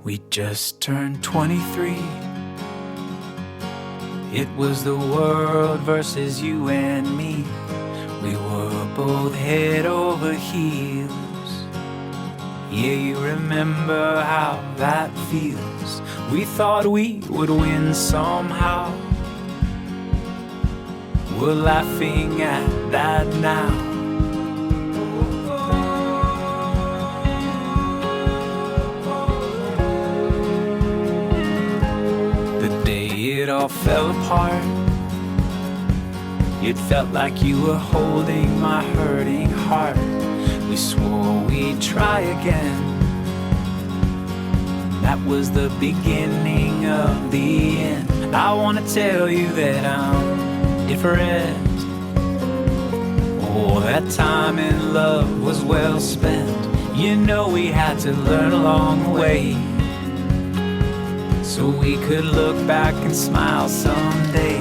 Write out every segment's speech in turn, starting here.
We just turned 23. It was the world versus you and me. We were both head over heels. Yeah, you remember how that feels. We thought we would win somehow. We're laughing at that now. It all fell apart. It felt like you were holding my hurting heart. We swore we'd try again. That was the beginning of the end. I wanna tell you that I'm different. Oh, that time in love was well spent. You know we had to learn along the way, so we could look back and smile someday.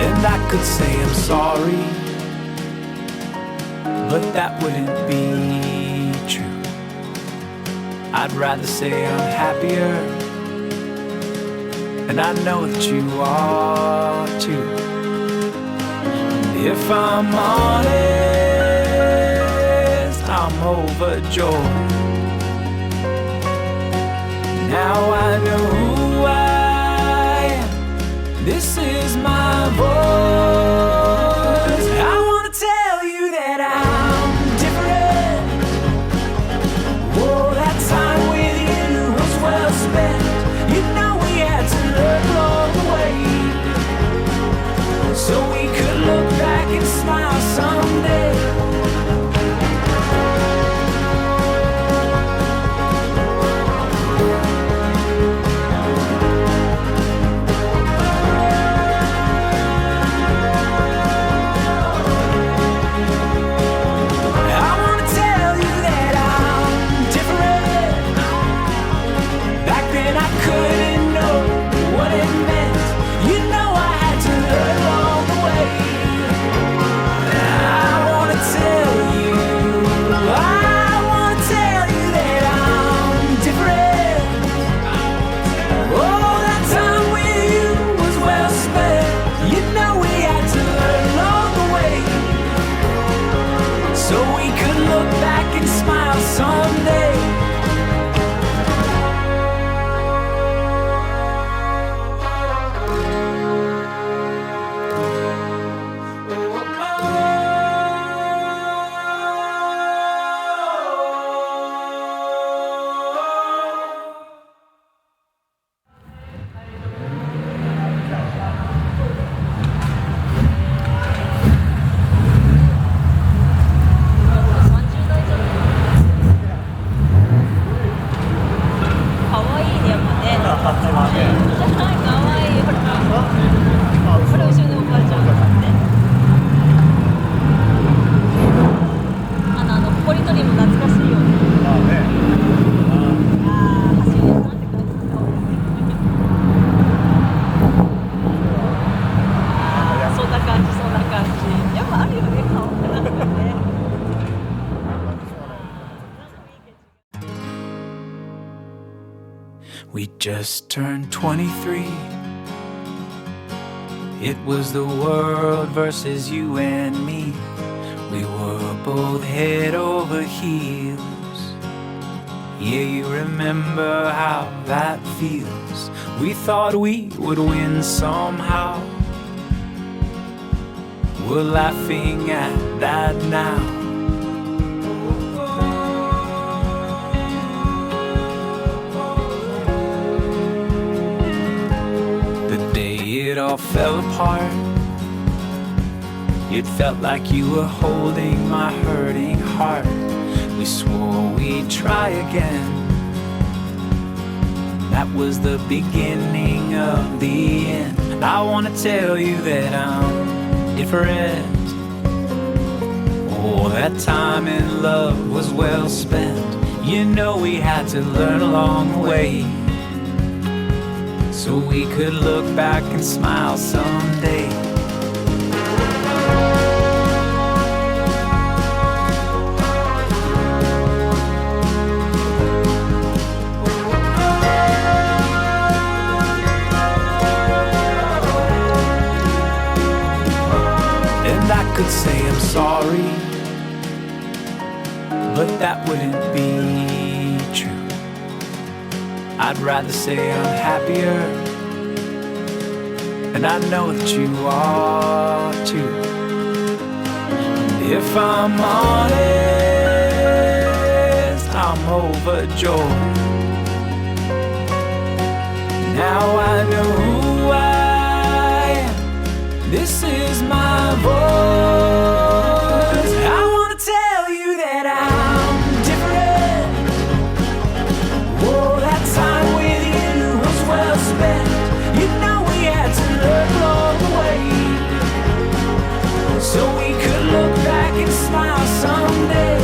And I could say I'm sorry, but that wouldn't be true. I'd rather say I'm happier, and I know that you are too. If I'm honest, I'm overjoyed. Now I know who I am. This is my voice. I wanna tell you that I'm different. Oh, that time with you was well spent. You know we had to learn along the way, so we could look back and smile someday. We just turned 23. It was the world versus you and me. We were both head over heels. Yeah, you remember how that feels. We thought we would win somehow. We're laughing at that now. It all fell apart. It felt like you were holding my hurting heart. We swore we'd try again. That was the beginning of the end. I wanna tell you that I'm different. Oh, that time in love was well spent. You know we had to learn along the way, so we could look back and smile someday. And I could say I'm sorry, but that wouldn't be true. I'd rather say I'm happier, and I know that you are too. If I'm honest, I'm overjoyed. Now I know who I am. This is my voice. I wanna tell you that I'm different. Oh, that time with you was well spent. You know we had to learn along the way, so we could look back and smile someday.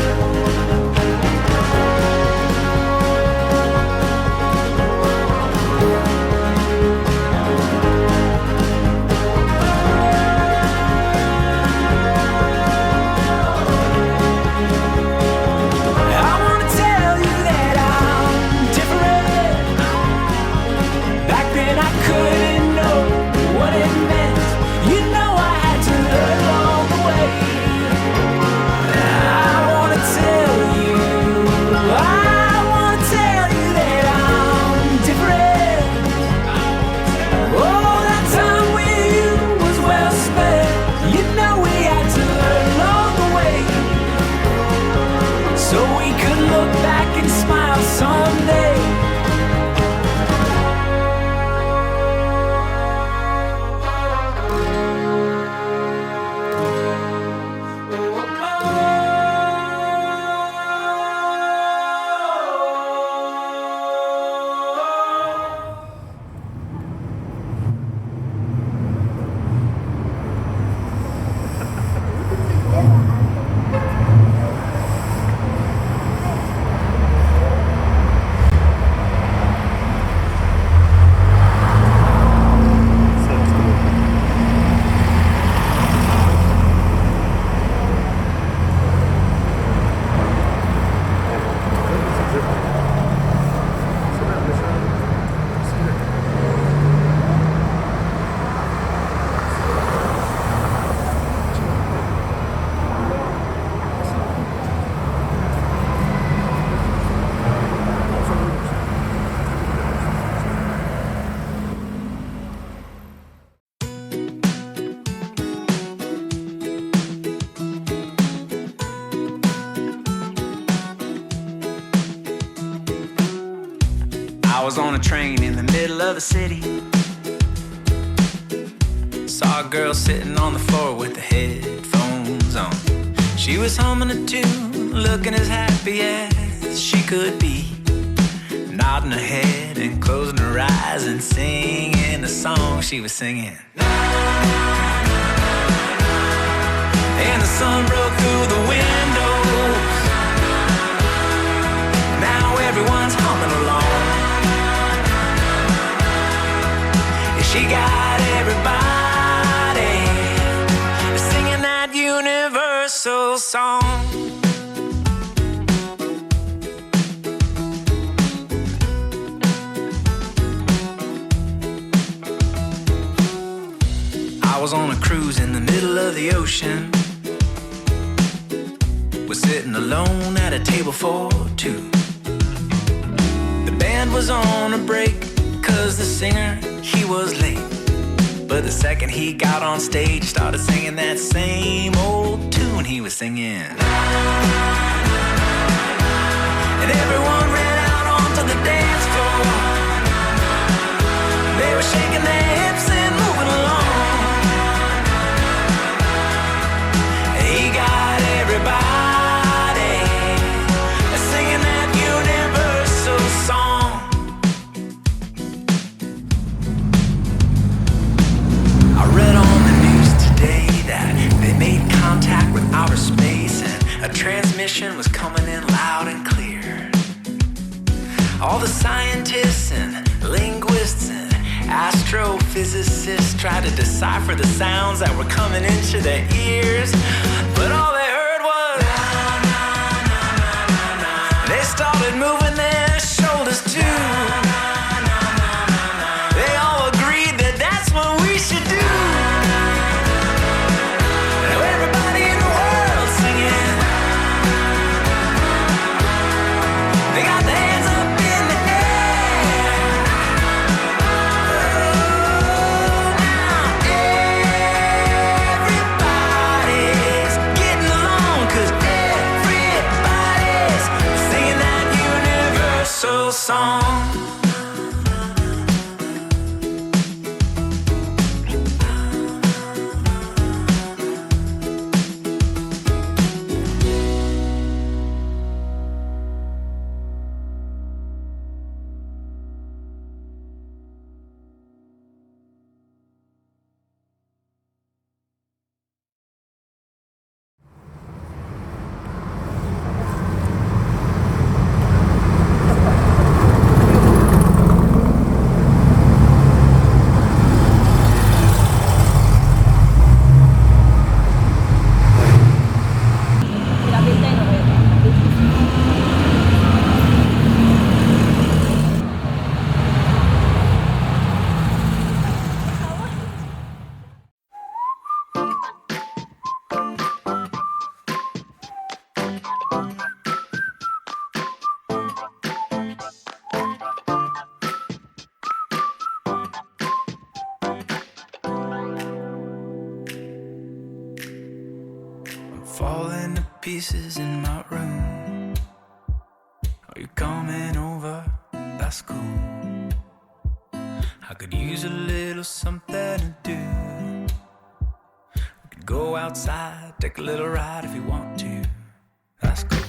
I was on a train in the middle of the city. Saw a girl sitting on the floor with the headphones on. She was humming a tune, looking as happy as she could be, nodding her head and closing her eyes and singing the song she was singing. And the sun broke through the windows. Now everyone's humming along. She got everybody singing that universal song. I was on a cruise in the middle of the ocean. Was sitting alone at a table for two. The band was on a break, 'cause the singer, he was late. But the second he got on stage, started singing that same old tune he was singing. And everyone ran out onto the dance floor. They were shaking their hips and moving along. He got everybody singing that universal song. I read on the news today that they made contact with outer space, and a transmission was coming in loud and clear. All the scientists and linguists and astrophysicists tried to decipher the sounds that were coming into their ears, but all they heard was they started moving their shoulders too. They all agreed that that's what we should do. Now everybody in the world singing, they got their hands up in the air. Oh, now everybody's getting along, 'cause everybody's singing that universal song. Falling to pieces in my room. Are you coming over? That's cool. I could use a little something to do. We could go outside, take a little ride if you want to. That's cool.